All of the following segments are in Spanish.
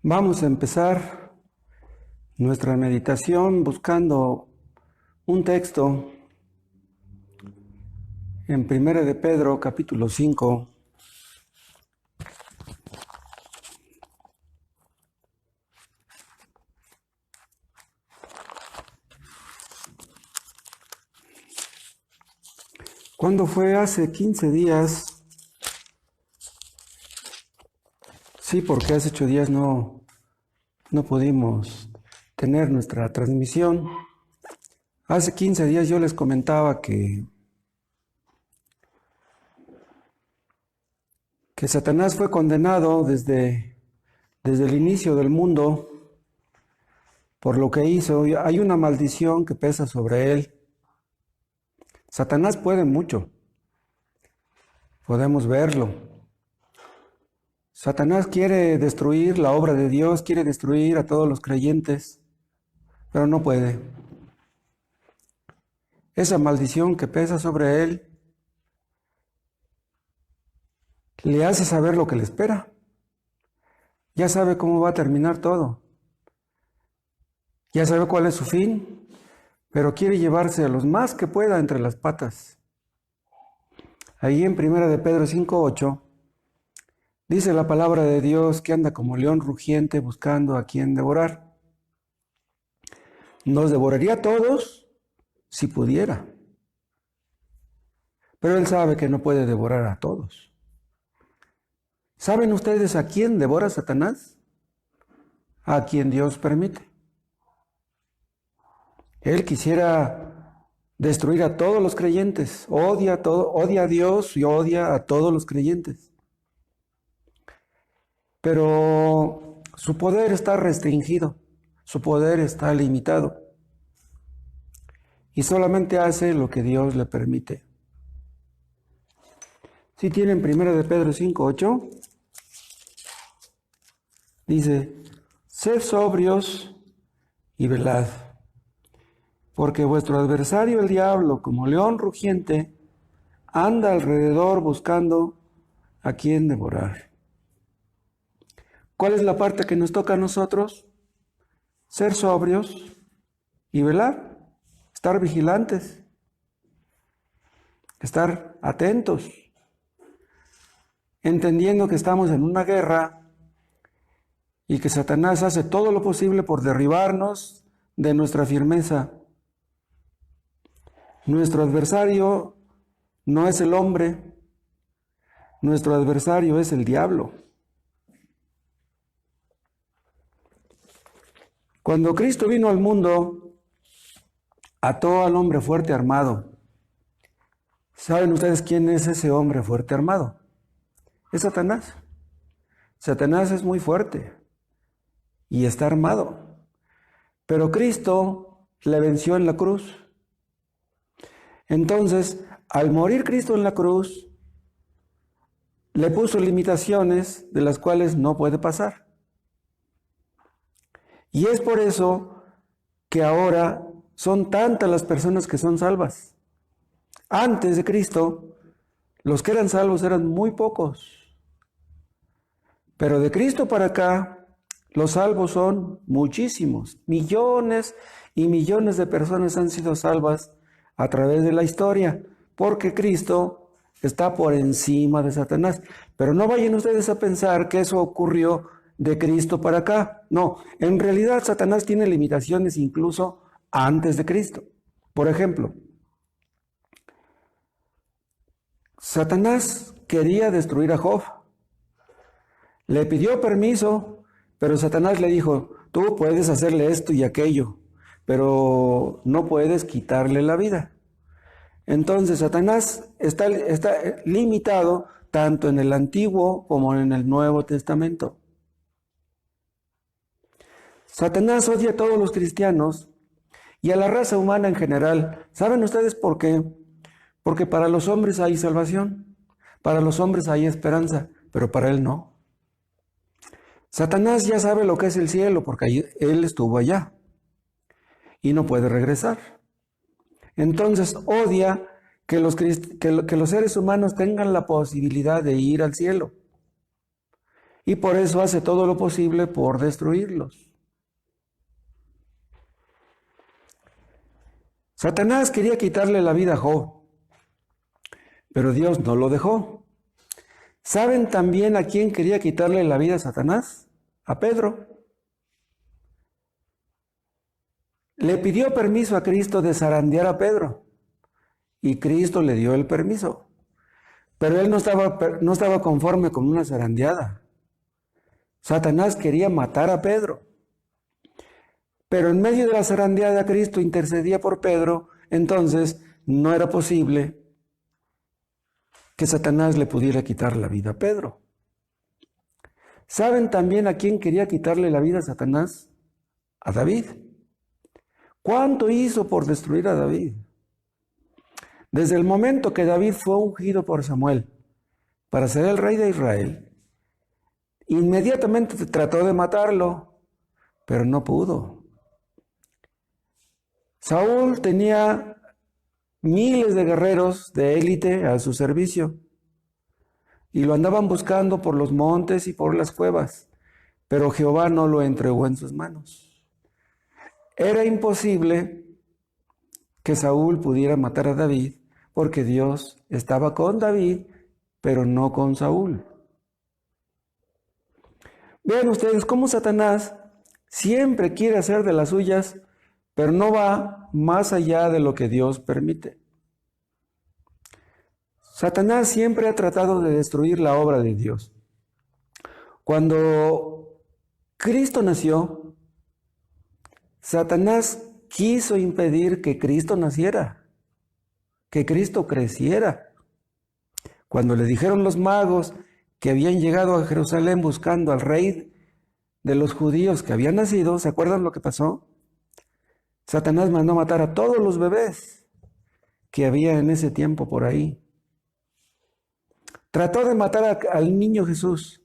Vamos a empezar nuestra meditación buscando un texto en Primera de Pedro, capítulo 5. ¿Cuándo fue? Hace 15 días. Sí, porque hace 8 días no pudimos tener nuestra transmisión. Hace 15 días yo les comentaba que Satanás fue condenado desde el inicio del mundo por lo que hizo. Hay una maldición que pesa sobre él. Satanás puede mucho. Podemos verlo. Satanás quiere destruir la obra de Dios, quiere destruir a todos los creyentes, pero no puede. Esa maldición que pesa sobre él le hace saber lo que le espera. Ya sabe cómo va a terminar todo. Ya sabe cuál es su fin, pero quiere llevarse a los más que pueda entre las patas. Ahí en Primera de Pedro 5:8 dice la palabra de Dios que anda como león rugiente buscando a quien devorar. Nos devoraría a todos si pudiera. Pero él sabe que no puede devorar a todos. ¿Saben ustedes a quién devora Satanás? A quien Dios permite. Él quisiera destruir a todos los creyentes. Odia a Dios y odia a todos los creyentes. Pero su poder está restringido. Su poder está limitado. Y solamente hace lo que Dios le permite. Si tienen 1 de Pedro 5:8, dice: sed sobrios y velad, porque vuestro adversario el diablo, como león rugiente, anda alrededor buscando a quien devorar. ¿Cuál es la parte que nos toca a nosotros? Ser sobrios y velar, estar vigilantes, estar atentos, entendiendo que estamos en una guerra y que Satanás hace todo lo posible por derribarnos de nuestra firmeza. Nuestro adversario no es el hombre, nuestro adversario es el diablo. Cuando Cristo vino al mundo, ató al hombre fuerte armado. ¿Saben ustedes quién es ese hombre fuerte armado? Es Satanás. Satanás es muy fuerte y está armado. Pero Cristo le venció en la cruz. Entonces, al morir Cristo en la cruz, le puso limitaciones de las cuales no puede pasar. Y es por eso que ahora son tantas las personas que son salvas. Antes de Cristo, los que eran salvos eran muy pocos. Pero de Cristo para acá, los salvos son muchísimos. Millones y millones de personas han sido salvas a través de la historia, porque Cristo está por encima de Satanás. Pero no vayan ustedes a pensar que eso ocurrió de Cristo para acá. No, en realidad Satanás tiene limitaciones incluso antes de Cristo. Por ejemplo, Satanás quería destruir a Job. Le pidió permiso, pero Satanás le dijo: tú puedes hacerle esto y aquello, pero no puedes quitarle la vida. Entonces Satanás está limitado tanto en el Antiguo como en el Nuevo Testamento. Satanás odia a todos los cristianos y a la raza humana en general. ¿Saben ustedes por qué? Porque para los hombres hay salvación, para los hombres hay esperanza, pero para él no. Satanás ya sabe lo que es el cielo porque él estuvo allá y no puede regresar. Entonces odia que los seres humanos tengan la posibilidad de ir al cielo. y por eso hace todo lo posible por destruirlos. Satanás quería quitarle la vida a Job, pero Dios no lo dejó. ¿Saben también a quién quería quitarle la vida a Satanás? A Pedro. Le pidió permiso a Cristo de zarandear a Pedro y Cristo le dio el permiso. Pero él no estaba conforme con una zarandeada. Satanás quería matar a Pedro. Pero en medio de la zarandeada Cristo intercedía por Pedro, entonces no era posible que Satanás le pudiera quitar la vida a Pedro. ¿Saben también a quién quería quitarle la vida a Satanás? A David. ¿Cuánto hizo por destruir a David? Desde el momento que David fue ungido por Samuel para ser el rey de Israel, inmediatamente trató de matarlo, pero no pudo. Saúl tenía miles de guerreros de élite a su servicio y lo andaban buscando por los montes y por las cuevas, pero Jehová no lo entregó en sus manos. Era imposible que Saúl pudiera matar a David porque Dios estaba con David, pero no con Saúl. Vean ustedes cómo Satanás siempre quiere hacer de las suyas, pero no va más allá de lo que Dios permite. Satanás siempre ha tratado de destruir la obra de Dios. Cuando Cristo nació, Satanás quiso impedir que Cristo naciera, que Cristo creciera. Cuando le dijeron los magos que habían llegado a Jerusalén buscando al rey de los judíos que había nacido, ¿se acuerdan lo que pasó? Satanás mandó matar a todos los bebés que había en ese tiempo por ahí. Trató de matar al niño Jesús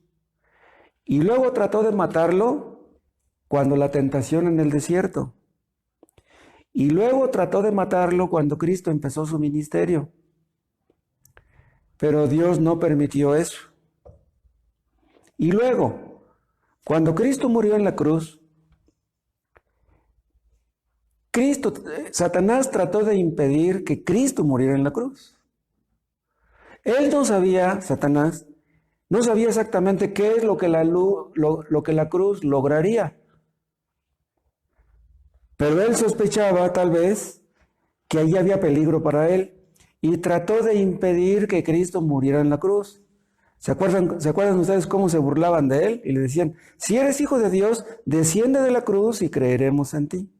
y luego trató de matarlo cuando la tentación en el desierto. Y luego trató de matarlo cuando Cristo empezó su ministerio. Pero Dios no permitió eso. Y luego, cuando Cristo murió en la cruz, Satanás trató de impedir que Cristo muriera en la cruz. Él no sabía, Satanás, no sabía exactamente qué es lo que la cruz lograría. Pero él sospechaba, tal vez, que allí había peligro para él y trató de impedir que Cristo muriera en la cruz. ¿Se acuerdan ustedes cómo se burlaban de él? Y le decían, si eres hijo de Dios, desciende de la cruz y creeremos en ti.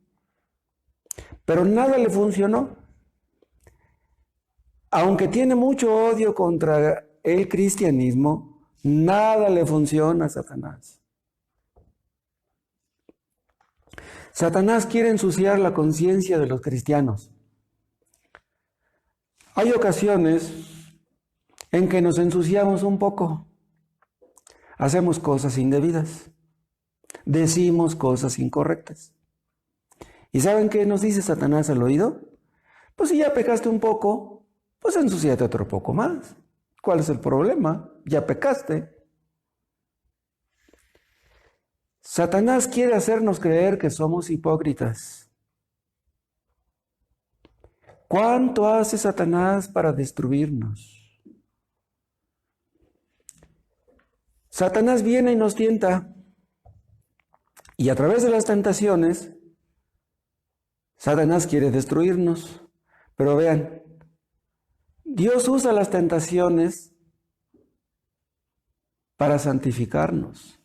Pero nada le funcionó. Aunque tiene mucho odio contra el cristianismo, nada le funciona a Satanás. Satanás quiere ensuciar la conciencia de los cristianos. Hay ocasiones en que nos ensuciamos un poco. Hacemos cosas indebidas. Decimos cosas incorrectas. ¿Y saben qué nos dice Satanás al oído? Pues si ya pecaste un poco, pues ensúciate otro poco más. ¿Cuál es el problema? Ya pecaste. Satanás quiere hacernos creer que somos hipócritas. ¿Cuánto hace Satanás para destruirnos? Satanás viene y nos tienta. Y a través de las tentaciones, Satanás quiere destruirnos. Pero vean, Dios usa las tentaciones para santificarnos.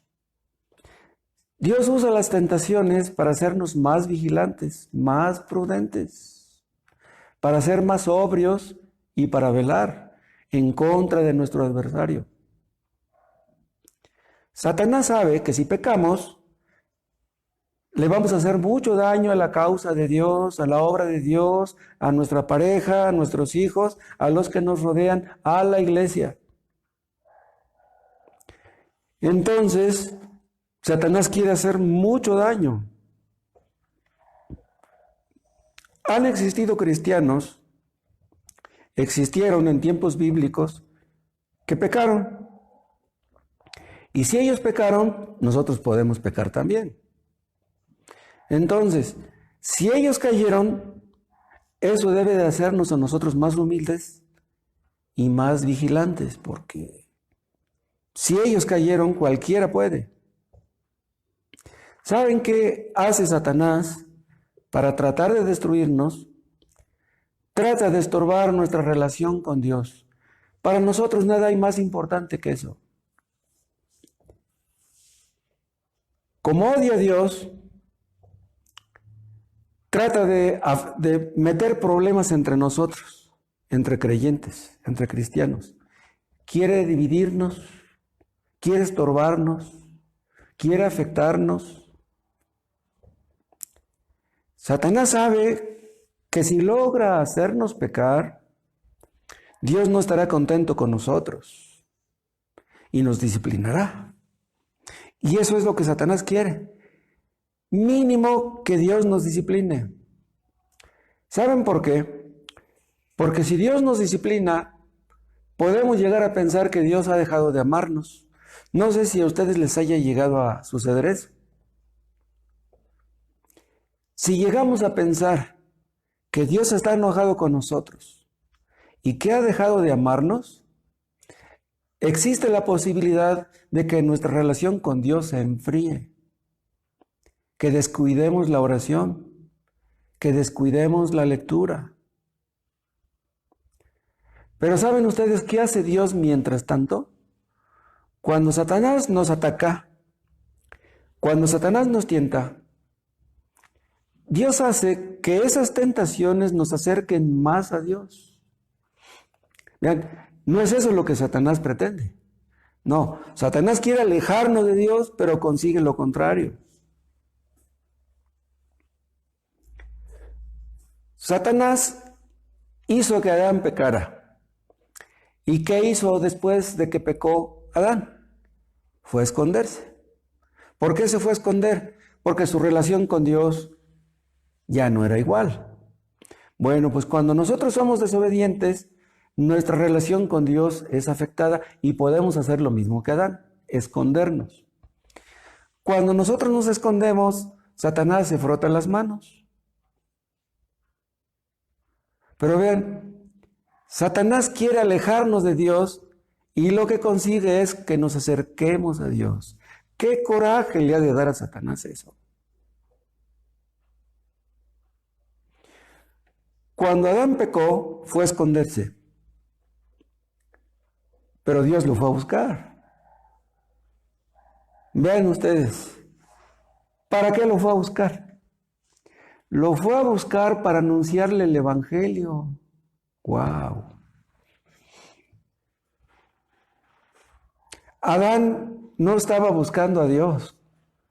Dios usa las tentaciones para hacernos más vigilantes, más prudentes, para ser más sobrios y para velar en contra de nuestro adversario. Satanás sabe que si pecamos, le vamos a hacer mucho daño a la causa de Dios, a la obra de Dios, a nuestra pareja, a nuestros hijos, a los que nos rodean, a la iglesia. Entonces, Satanás quiere hacer mucho daño. Han existido cristianos, existieron en tiempos bíblicos, que pecaron. Y si ellos pecaron, nosotros podemos pecar también. Entonces, si ellos cayeron, eso debe de hacernos a nosotros más humildes y más vigilantes, porque si ellos cayeron, cualquiera puede. ¿Saben qué hace Satanás para tratar de destruirnos? Trata de estorbar nuestra relación con Dios. Para nosotros nada hay más importante que eso. Como odia a Dios, trata de meter problemas entre nosotros, entre creyentes, entre cristianos. Quiere dividirnos, quiere estorbarnos, quiere afectarnos. Satanás sabe que si logra hacernos pecar, Dios no estará contento con nosotros y nos disciplinará. Y eso es lo que Satanás quiere. Mínimo que Dios nos discipline. ¿Saben por qué? Porque si Dios nos disciplina, podemos llegar a pensar que Dios ha dejado de amarnos. No sé si a ustedes les haya llegado a suceder eso. Si llegamos a pensar que Dios está enojado con nosotros y que ha dejado de amarnos, existe la posibilidad de que nuestra relación con Dios se enfríe, que descuidemos la oración, que descuidemos la lectura. Pero ¿saben ustedes qué hace Dios mientras tanto? Cuando Satanás nos ataca, cuando Satanás nos tienta, Dios hace que esas tentaciones nos acerquen más a Dios. Vean, no es eso lo que Satanás pretende. No, Satanás quiere alejarnos de Dios, pero consigue lo contrario. Satanás hizo que Adán pecara. ¿Y qué hizo después de que pecó Adán? Fue a esconderse. ¿Por qué se fue a esconder? Porque su relación con Dios ya no era igual. Bueno, pues cuando nosotros somos desobedientes, nuestra relación con Dios es afectada y podemos hacer lo mismo que Adán, escondernos. Cuando nosotros nos escondemos, Satanás se frota las manos. Pero vean, Satanás quiere alejarnos de Dios y lo que consigue es que nos acerquemos a Dios. ¿Qué coraje le ha de dar a Satanás eso? Cuando Adán pecó, fue a esconderse. Pero Dios lo fue a buscar. Vean ustedes, ¿para qué lo fue a buscar? Lo fue a buscar para anunciarle el Evangelio. ¡Wow! Adán no estaba buscando a Dios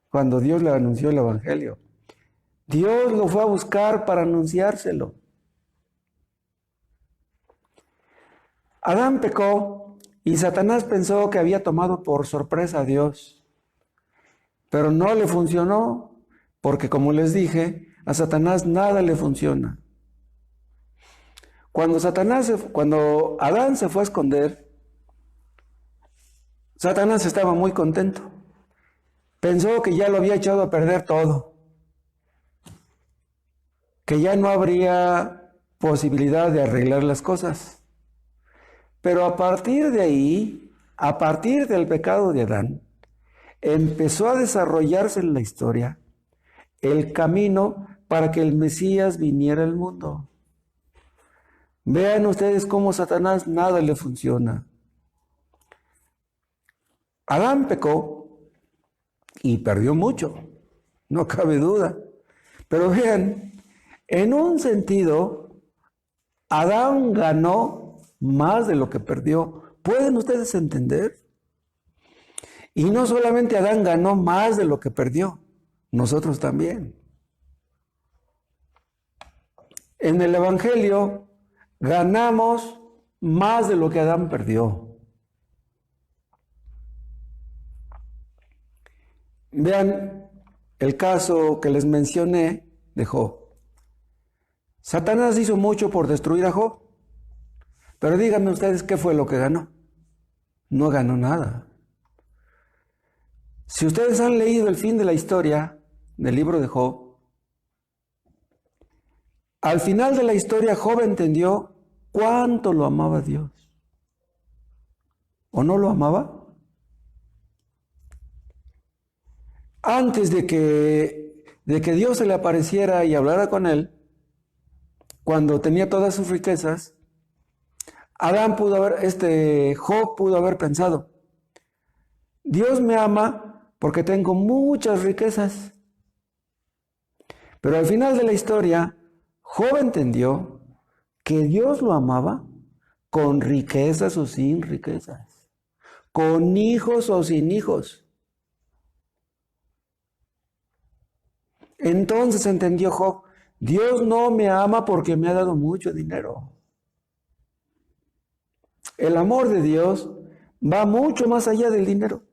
cuando Dios le anunció el Evangelio. Dios lo fue a buscar para anunciárselo. Adán pecó y Satanás pensó que había tomado por sorpresa a Dios. Pero no le funcionó, porque como les dije, a Satanás nada le funciona. Cuando Adán se fue a esconder, Satanás estaba muy contento. Pensó que ya lo había echado a perder todo, que ya no habría posibilidad de arreglar las cosas. Pero a partir de ahí, a partir del pecado de Adán, empezó a desarrollarse en la historia el camino para que el Mesías viniera al mundo. Vean ustedes cómo a Satanás nada le funciona. Adán pecó y perdió mucho, no cabe duda. Pero vean, en un sentido, Adán ganó más de lo que perdió. ¿Pueden ustedes entender? Y no solamente Adán ganó más de lo que perdió, nosotros también. En el Evangelio ganamos más de lo que Adán perdió. Vean el caso que les mencioné de Job. Satanás hizo mucho por destruir a Job, pero díganme ustedes qué fue lo que ganó. No ganó nada. Si ustedes han leído el fin de la historia del libro de Job, al final de la historia Job entendió cuánto lo amaba Dios. ¿O no lo amaba? Antes de que Dios se le apareciera y hablara con él, cuando tenía todas sus riquezas, Job pudo haber pensado, Dios me ama porque tengo muchas riquezas. Pero al final de la historia, Job entendió que Dios lo amaba con riquezas o sin riquezas, con hijos o sin hijos. Entonces entendió Job, Dios no me ama porque me ha dado mucho dinero. El amor de Dios va mucho más allá del dinero.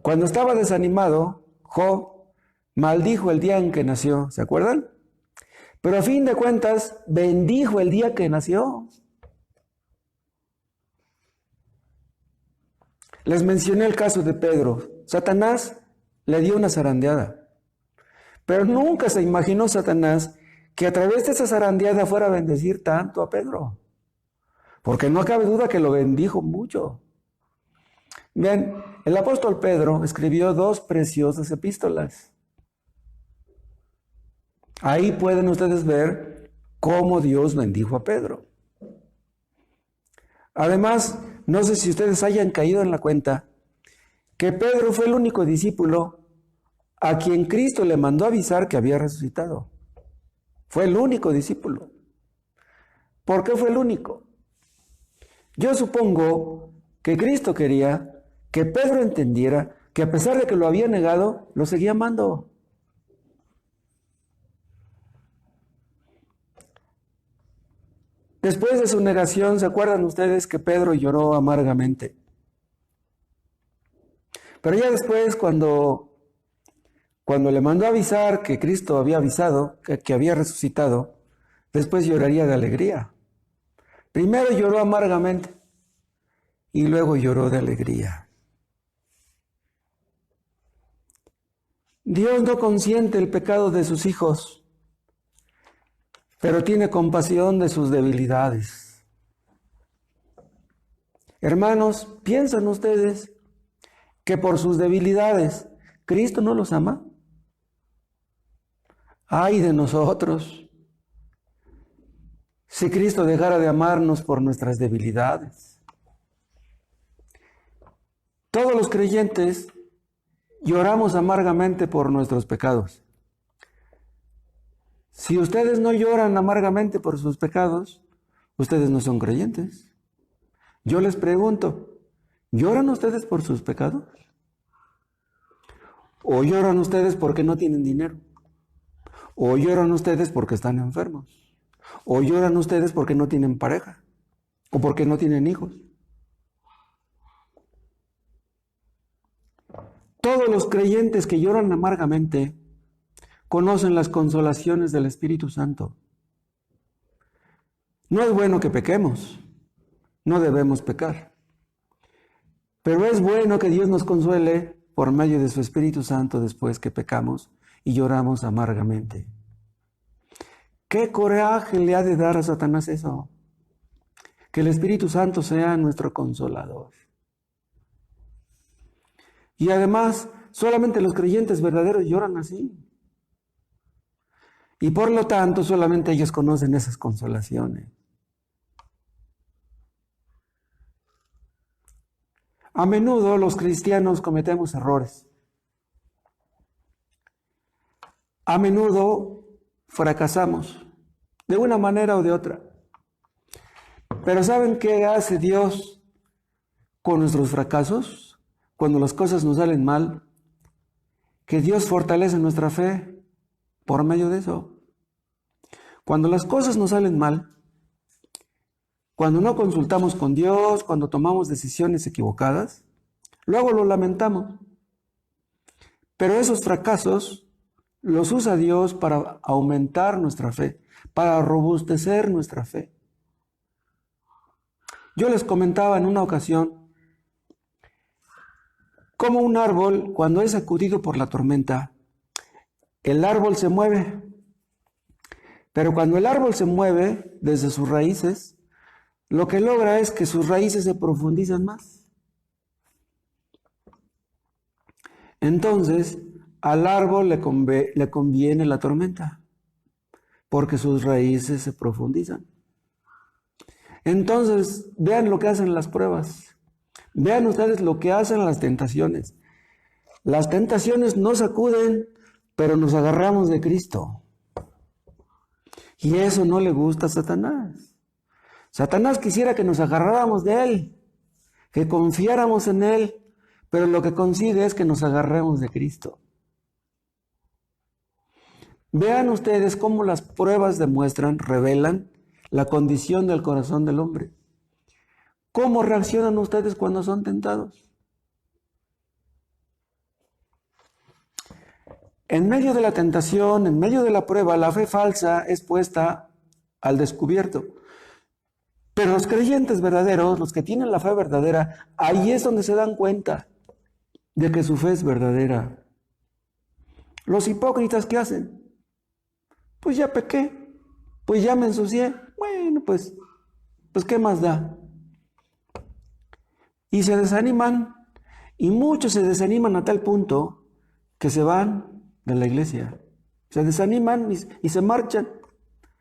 Cuando estaba desanimado, Job maldijo el día en que nació, ¿se acuerdan? Pero a fin de cuentas, bendijo el día que nació. Les mencioné el caso de Pedro. Satanás le dio una zarandeada. Pero nunca se imaginó Satanás que a través de esa zarandeada fuera a bendecir tanto a Pedro. Porque no cabe duda que lo bendijo mucho. Bien, el apóstol Pedro escribió 2 preciosas epístolas. Ahí pueden ustedes ver cómo Dios bendijo a Pedro. Además, no sé si ustedes hayan caído en la cuenta que Pedro fue el único discípulo a quien Cristo le mandó avisar que había resucitado. Fue el único discípulo. ¿Por qué fue el único? Yo supongo que Cristo quería que Pedro entendiera que a pesar de que lo había negado, lo seguía amando. Después de su negación, ¿se acuerdan ustedes que Pedro lloró amargamente? Pero ya después, cuando le mandó avisar que Cristo había avisado, que había resucitado, después lloraría de alegría. Primero lloró amargamente y luego lloró de alegría. Dios no consiente el pecado de sus hijos, pero tiene compasión de sus debilidades. Hermanos, ¿piensan ustedes que por sus debilidades Cristo no los ama? ¡Ay de nosotros! Si Cristo dejara de amarnos por nuestras debilidades. Todos los creyentes lloramos amargamente por nuestros pecados. Si ustedes no lloran amargamente por sus pecados, ustedes no son creyentes. Yo les pregunto, ¿lloran ustedes por sus pecados? ¿O lloran ustedes porque no tienen dinero? ¿O lloran ustedes porque están enfermos? ¿O lloran ustedes porque no tienen pareja? ¿O porque no tienen hijos? Todos los creyentes que lloran amargamente conocen las consolaciones del Espíritu Santo. No es bueno que pequemos, no debemos pecar. Pero es bueno que Dios nos consuele por medio de su Espíritu Santo después que pecamos y lloramos amargamente. ¿Qué coraje le ha de dar a Satanás eso? Que el Espíritu Santo sea nuestro consolador. Y además, solamente los creyentes verdaderos lloran así. Y por lo tanto, solamente ellos conocen esas consolaciones. A menudo los cristianos cometemos errores. A menudo fracasamos, de una manera o de otra. Pero ¿saben qué hace Dios con nuestros fracasos? Cuando las cosas nos salen mal, que Dios fortalece nuestra fe por medio de eso. Cuando las cosas nos salen mal, cuando no consultamos con Dios, cuando tomamos decisiones equivocadas, luego lo lamentamos. Pero esos fracasos los usa Dios para aumentar nuestra fe, para robustecer nuestra fe. Yo les comentaba en una ocasión Como un árbol, cuando es sacudido por la tormenta, el árbol se mueve. Pero cuando el árbol se mueve desde sus raíces, lo que logra es que sus raíces se profundizan más. Entonces, al árbol le conviene la tormenta, porque sus raíces se profundizan. Entonces, vean lo que hacen las pruebas. Vean ustedes lo que hacen las tentaciones. Las tentaciones nos sacuden, pero nos agarramos de Cristo. Y eso no le gusta a Satanás. Satanás quisiera que nos agarráramos de Él, que confiáramos en Él, pero lo que consigue es que nos agarremos de Cristo. Vean ustedes cómo las pruebas demuestran, revelan la condición del corazón del hombre. ¿Cómo reaccionan ustedes cuando son tentados? En medio de la tentación, en medio de la prueba, la fe falsa es puesta al descubierto. Pero los creyentes verdaderos, los que tienen la fe verdadera, ahí es donde se dan cuenta de que su fe es verdadera. Los hipócritas, ¿qué hacen? Pues ya pequé, pues ya me ensucié. Bueno, pues ¿qué más da? Y se desaniman, y muchos se desaniman a tal punto que se van de la iglesia. Se desaniman y se marchan,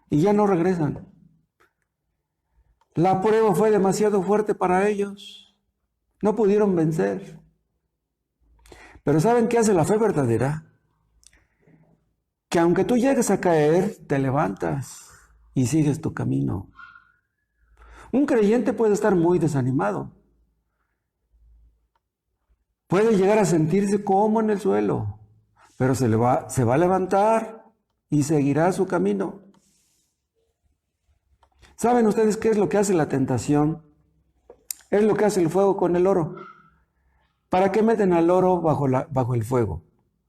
y ya no regresan. La prueba fue demasiado fuerte para ellos. No pudieron vencer. Pero ¿saben qué hace la fe verdadera? Que aunque tú llegues a caer, te levantas y sigues tu camino. Un creyente puede estar muy desanimado. Puede llegar a sentirse como en el suelo, pero se va a levantar y seguirá su camino. ¿Saben ustedes qué es lo que hace la tentación? Es lo que hace el fuego con el oro. ¿Para qué meten al oro bajo el fuego?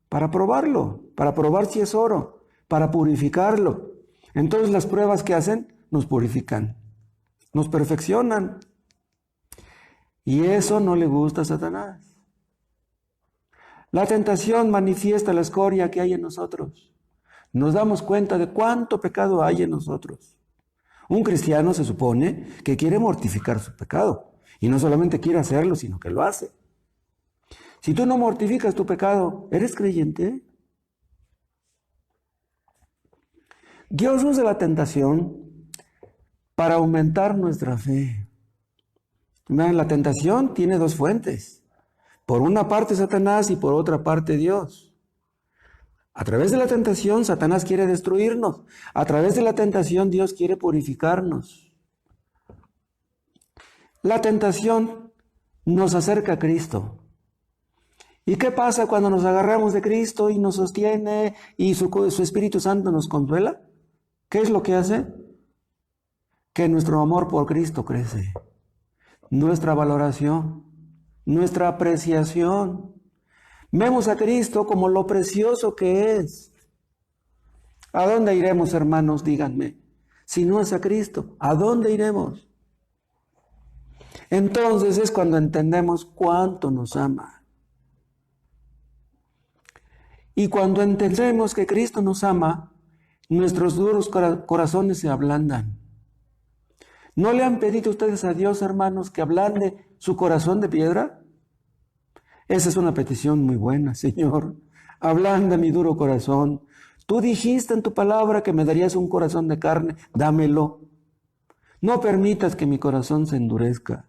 Para probarlo, para probar si es oro, para purificarlo. Entonces las pruebas que hacen nos purifican, nos perfeccionan. Y eso no le gusta a Satanás. La tentación manifiesta la escoria que hay en nosotros. Nos damos cuenta de cuánto pecado hay en nosotros. Un cristiano se supone que quiere mortificar su pecado. Y no solamente quiere hacerlo, sino que lo hace. Si tú no mortificas tu pecado, ¿eres creyente? Dios usa la tentación para aumentar nuestra fe. La tentación tiene dos fuentes. Por una parte Satanás y por otra parte Dios. A través de la tentación Satanás quiere destruirnos. A través de la tentación Dios quiere purificarnos. La tentación nos acerca a Cristo. ¿Y qué pasa cuando nos agarramos de Cristo y nos sostiene y su Espíritu Santo nos consuela? ¿Qué es lo que hace? Que nuestro amor por Cristo crece. Nuestra valoración, nuestra apreciación. Vemos a Cristo como lo precioso que es. ¿A dónde iremos, hermanos? Díganme. Si no es a Cristo, ¿a dónde iremos? Entonces es cuando entendemos cuánto nos ama. Y cuando entendemos que Cristo nos ama, nuestros duros corazones se ablandan. ¿No le han pedido ustedes a Dios, hermanos, que ablande su corazón de piedra? Esa es una petición muy buena, Señor. Ablanda mi duro corazón. Tú dijiste en tu palabra que me darías un corazón de carne. Dámelo. No permitas que mi corazón se endurezca.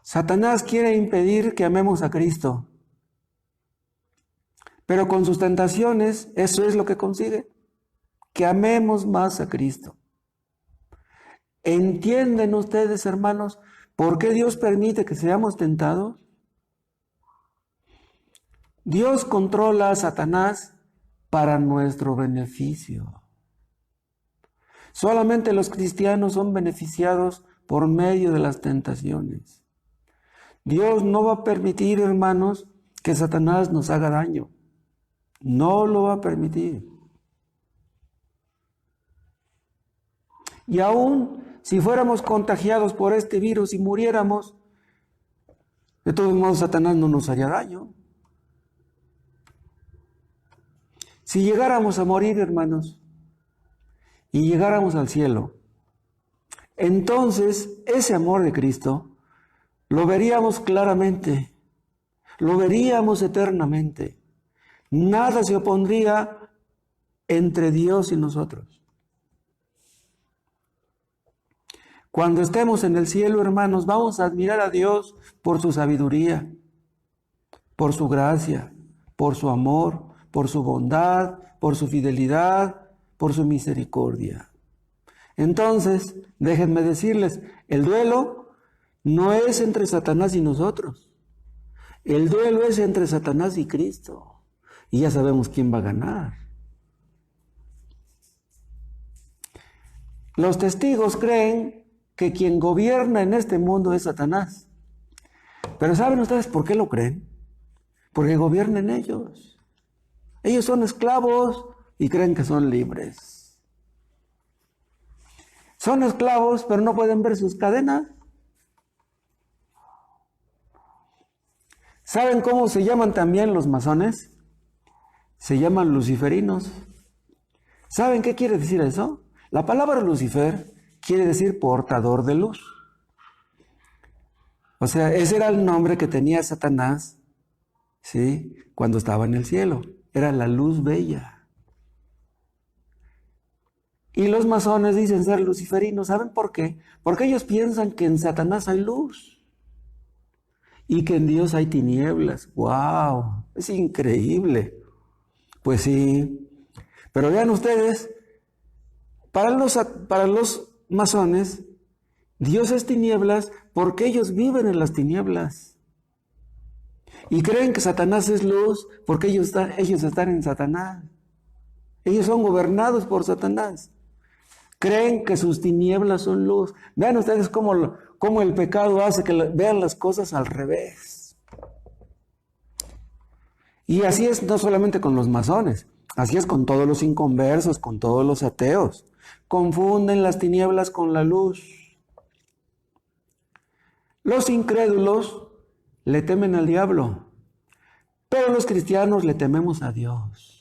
Satanás quiere impedir que amemos a Cristo. Pero con sus tentaciones, eso es lo que consigue. Que amemos más a Cristo. ¿Entienden ustedes, hermanos, por qué Dios permite que seamos tentados? Dios controla a Satanás para nuestro beneficio. Solamente los cristianos son beneficiados por medio de las tentaciones. Dios no va a permitir, hermanos, que Satanás nos haga daño. No lo va a permitir. Y aún si fuéramos contagiados por este virus y muriéramos, de todos modos Satanás no nos haría daño. Si llegáramos a morir, hermanos, y llegáramos al cielo, entonces ese amor de Cristo lo veríamos claramente, lo veríamos eternamente. Nada se opondría entre Dios y nosotros. Cuando estemos en el cielo, hermanos, vamos a admirar a Dios por su sabiduría, por su gracia, por su amor, por su bondad, por su fidelidad, por su misericordia. Entonces, déjenme decirles, el duelo no es entre Satanás y nosotros. El duelo es entre Satanás y Cristo. Y ya sabemos quién va a ganar. Los testigos creen que quien gobierna en este mundo es Satanás. Pero ¿saben ustedes por qué lo creen? Porque gobiernan ellos. Ellos son esclavos y creen que son libres. Son esclavos, pero no pueden ver sus cadenas. ¿Saben cómo se llaman también los masones? Se llaman luciferinos. ¿Saben qué quiere decir eso? La palabra Lucifer quiere decir portador de luz. O sea, ese era el nombre que tenía Satanás, ¿sí?, cuando estaba en el cielo. Era la luz bella. Y los masones dicen ser luciferinos. ¿Saben por qué? Porque ellos piensan que en Satanás hay luz y que en Dios hay tinieblas. ¡Wow! Es increíble. Pues sí. Pero vean ustedes, para los masones, Dios es tinieblas porque ellos viven en las tinieblas. Y creen que Satanás es luz porque ellos están en Satanás. Ellos son gobernados por Satanás. Creen que sus tinieblas son luz. Vean ustedes cómo el pecado hace que vean las cosas al revés. Y así es no solamente con los masones, así es con todos los inconversos, con todos los ateos. Confunden las tinieblas con la luz. Los incrédulos le temen al diablo, pero los cristianos le tememos a Dios.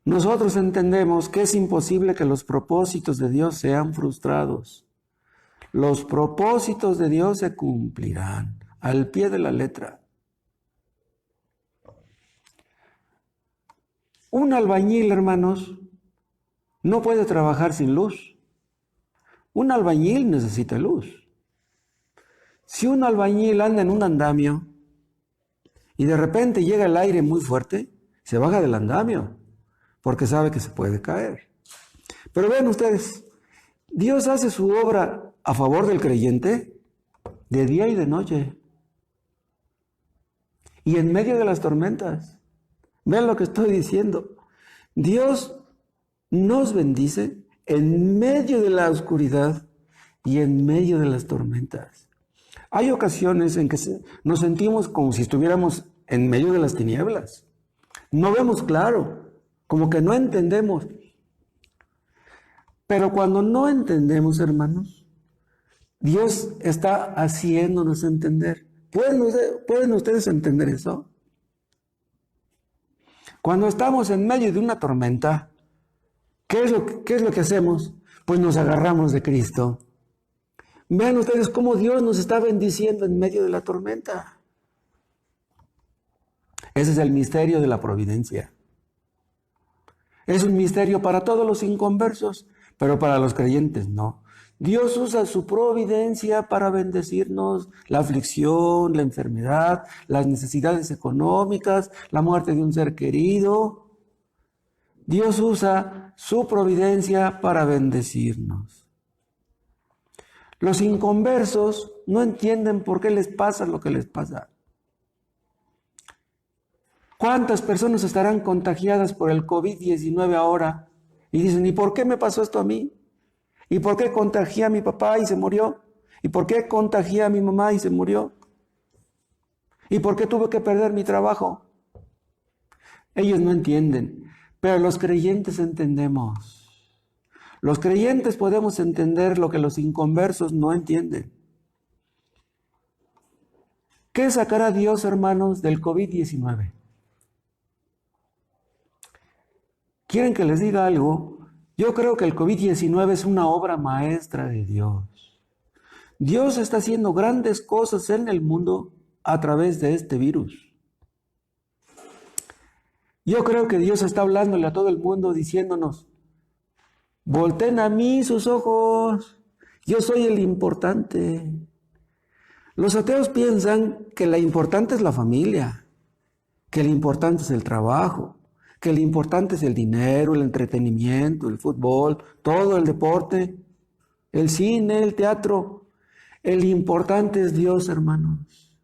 Nosotros entendemos que es imposible que los propósitos de Dios sean frustrados. Los propósitos de Dios se cumplirán al pie de la letra. Un albañil, hermanos, no puede trabajar sin luz. Un albañil necesita luz. Si un albañil anda en un andamio y de repente llega el aire muy fuerte, se baja del andamio porque sabe que se puede caer. Pero vean ustedes, Dios hace su obra a favor del creyente de día y de noche. Y en medio de las tormentas. Vean lo que estoy diciendo. Dios nos bendice en medio de la oscuridad y en medio de las tormentas. Hay ocasiones en que nos sentimos como si estuviéramos en medio de las tinieblas. No vemos claro, como que no entendemos. Pero cuando no entendemos, hermanos, Dios está haciéndonos entender. ¿Pueden ustedes entender eso? Cuando estamos en medio de una tormenta, ¿qué es lo que hacemos? Pues nos agarramos de Cristo. Vean ustedes cómo Dios nos está bendiciendo en medio de la tormenta. Ese es el misterio de la providencia. Es un misterio para todos los inconversos, pero para los creyentes no. Dios usa su providencia para bendecirnos la aflicción, la enfermedad, las necesidades económicas, la muerte de un ser querido. Dios usa su providencia para bendecirnos. Los inconversos no entienden por qué les pasa lo que les pasa. ¿Cuántas personas estarán contagiadas por el COVID-19 ahora? Y dicen, ¿y por qué me pasó esto a mí? ¿Y por qué contagié a mi papá y se murió? ¿Y por qué contagié a mi mamá y se murió? ¿Y por qué tuve que perder mi trabajo? Ellos no entienden, pero los creyentes entendemos. Los creyentes podemos entender lo que los inconversos no entienden. ¿Qué sacará Dios, hermanos, del COVID-19? ¿Quieren que les diga algo? Yo creo que el COVID-19 es una obra maestra de Dios. Dios está haciendo grandes cosas en el mundo a través de este virus. Yo creo que Dios está hablándole a todo el mundo diciéndonos, volteen a mí sus ojos, yo soy el importante. Los ateos piensan que la importante es la familia, que lo importante es el trabajo, que lo importante es el dinero, el entretenimiento, el fútbol, todo el deporte, el cine, el teatro. El importante es Dios, hermanos.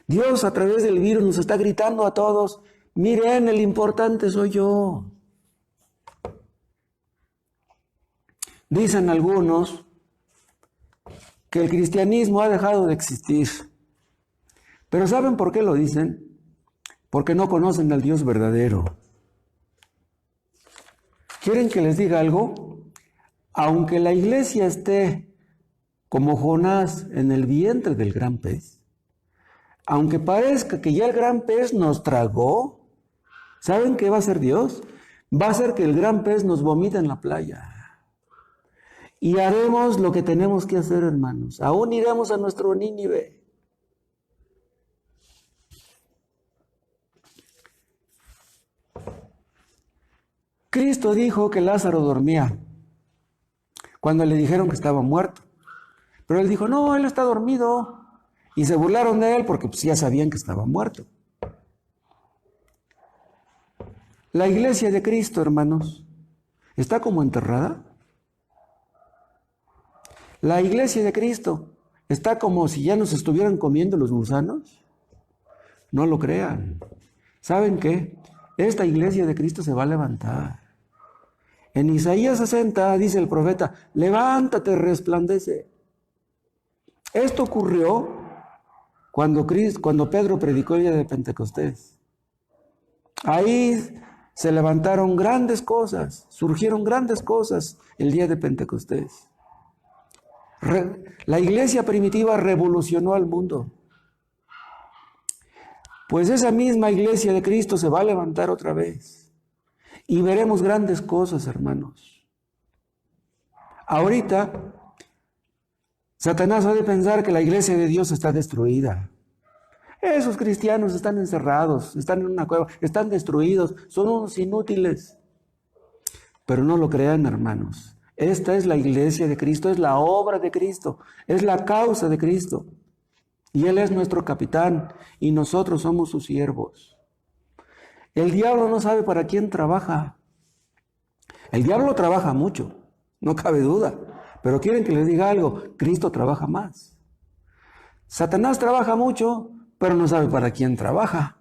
Dios a través del virus nos está gritando a todos, miren, el importante soy yo. Dicen algunos que el cristianismo ha dejado de existir. Pero ¿saben por qué lo dicen? Porque no conocen al Dios verdadero. ¿Quieren que les diga algo? Aunque la iglesia esté como Jonás en el vientre del gran pez, aunque parezca que ya el gran pez nos tragó, ¿saben qué va a hacer Dios? Va a hacer que el gran pez nos vomite en la playa. Y haremos lo que tenemos que hacer, hermanos. Aún iremos a nuestro Nínive. Cristo dijo que Lázaro dormía cuando le dijeron que estaba muerto. Pero él dijo, no, él está dormido. Y se burlaron de él porque pues, ya sabían que estaba muerto. La iglesia de Cristo, hermanos, está como enterrada. La iglesia de Cristo está como si ya nos estuvieran comiendo los gusanos. No lo crean. ¿Saben qué? Esta iglesia de Cristo se va a levantar. En Isaías 60 dice el profeta, levántate, resplandece. Esto ocurrió cuando Pedro predicó el día de Pentecostés. Ahí se levantaron grandes cosas, surgieron grandes cosas el día de Pentecostés. La iglesia primitiva revolucionó al mundo. Pues esa misma iglesia de Cristo se va a levantar otra vez. Y veremos grandes cosas, hermanos. Ahorita, Satanás ha de pensar que la iglesia de Dios está destruida. Esos cristianos están encerrados, están en una cueva, están destruidos, son unos inútiles. Pero no lo crean, hermanos. Esta es la iglesia de Cristo, es la obra de Cristo, es la causa de Cristo. Y Él es nuestro capitán y nosotros somos sus siervos. El diablo no sabe para quién trabaja. El diablo trabaja mucho, no cabe duda. Pero quieren que les diga algo, Cristo trabaja más. Satanás trabaja mucho, pero no sabe para quién trabaja.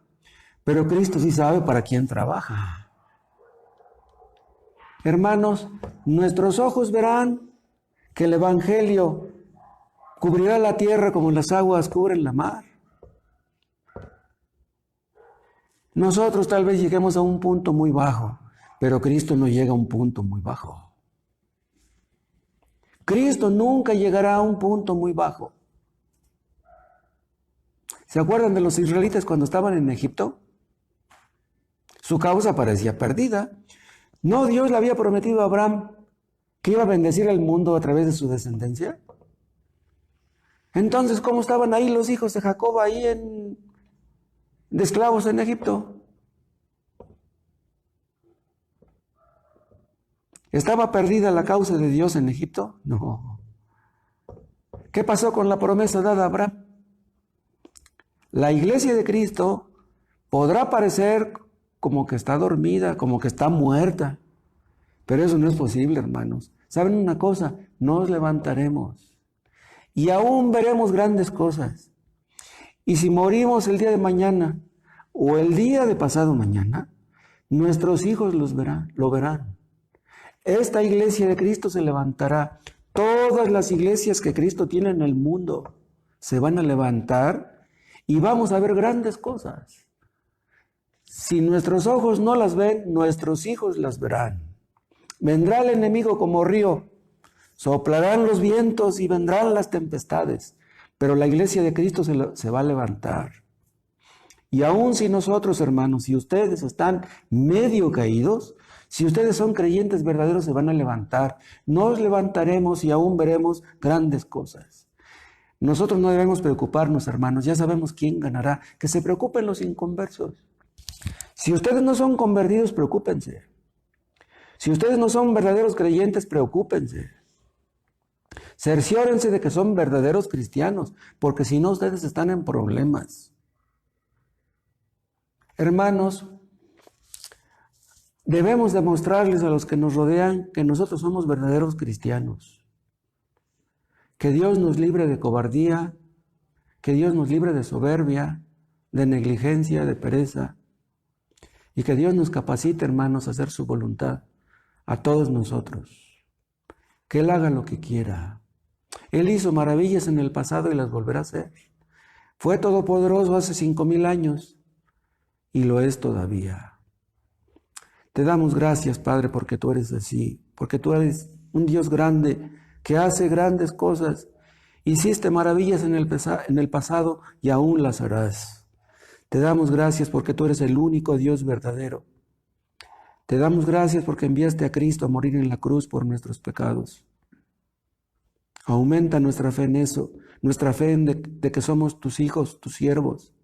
Pero Cristo sí sabe para quién trabaja. Hermanos, nuestros ojos verán que el Evangelio cubrirá la tierra como las aguas cubren la mar. Nosotros tal vez lleguemos a un punto muy bajo, pero Cristo no llega a un punto muy bajo. Cristo nunca llegará a un punto muy bajo. ¿Se acuerdan de los israelitas cuando estaban en Egipto? Su causa parecía perdida. ¿No Dios le había prometido a Abraham que iba a bendecir al mundo a través de su descendencia? Entonces, ¿cómo estaban ahí los hijos de Jacob de esclavos en Egipto? ¿Estaba perdida la causa de Dios en Egipto? No. ¿Qué pasó con la promesa dada a Abraham? La iglesia de Cristo podrá parecer como que está dormida, como que está muerta, pero eso no es posible, hermanos. ¿Saben una cosa? Nos levantaremos y aún veremos grandes cosas. Y si morimos el día de mañana o el día de pasado mañana, nuestros hijos lo verán. Esta iglesia de Cristo se levantará. Todas las iglesias que Cristo tiene en el mundo se van a levantar y vamos a ver grandes cosas. Si nuestros ojos no las ven, nuestros hijos las verán. Vendrá el enemigo como río, soplarán los vientos y vendrán las tempestades, pero la iglesia de Cristo se va a levantar. Y aún si nosotros, hermanos, si ustedes están medio caídos, si ustedes son creyentes verdaderos, se van a levantar. Nos levantaremos y aún veremos grandes cosas. Nosotros no debemos preocuparnos, hermanos, ya sabemos quién ganará. Que se preocupen los inconversos. Si ustedes no son convertidos, preocúpense. Si ustedes no son verdaderos creyentes, preocúpense. Cerciórense de que son verdaderos cristianos, porque si no, ustedes están en problemas. Hermanos, debemos demostrarles a los que nos rodean que nosotros somos verdaderos cristianos. Que Dios nos libre de cobardía, que Dios nos libre de soberbia, de negligencia, de pereza, y que Dios nos capacite, hermanos, a hacer su voluntad a todos nosotros. Que Él haga lo que quiera. Él hizo maravillas en el pasado y las volverá a hacer. Fue todopoderoso hace 5,000 años y lo es todavía. Te damos gracias, Padre, porque tú eres así, porque tú eres un Dios grande que hace grandes cosas. Hiciste maravillas en el pasado y aún las harás. Te damos gracias porque tú eres el único Dios verdadero. Te damos gracias porque enviaste a Cristo a morir en la cruz por nuestros pecados. Aumenta nuestra fe en eso, nuestra fe de que somos tus hijos, tus siervos.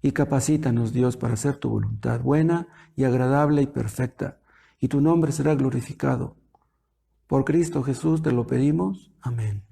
Y capacítanos, Dios, para hacer tu voluntad buena y agradable y perfecta. Y tu nombre será glorificado. Por Cristo Jesús te lo pedimos. Amén.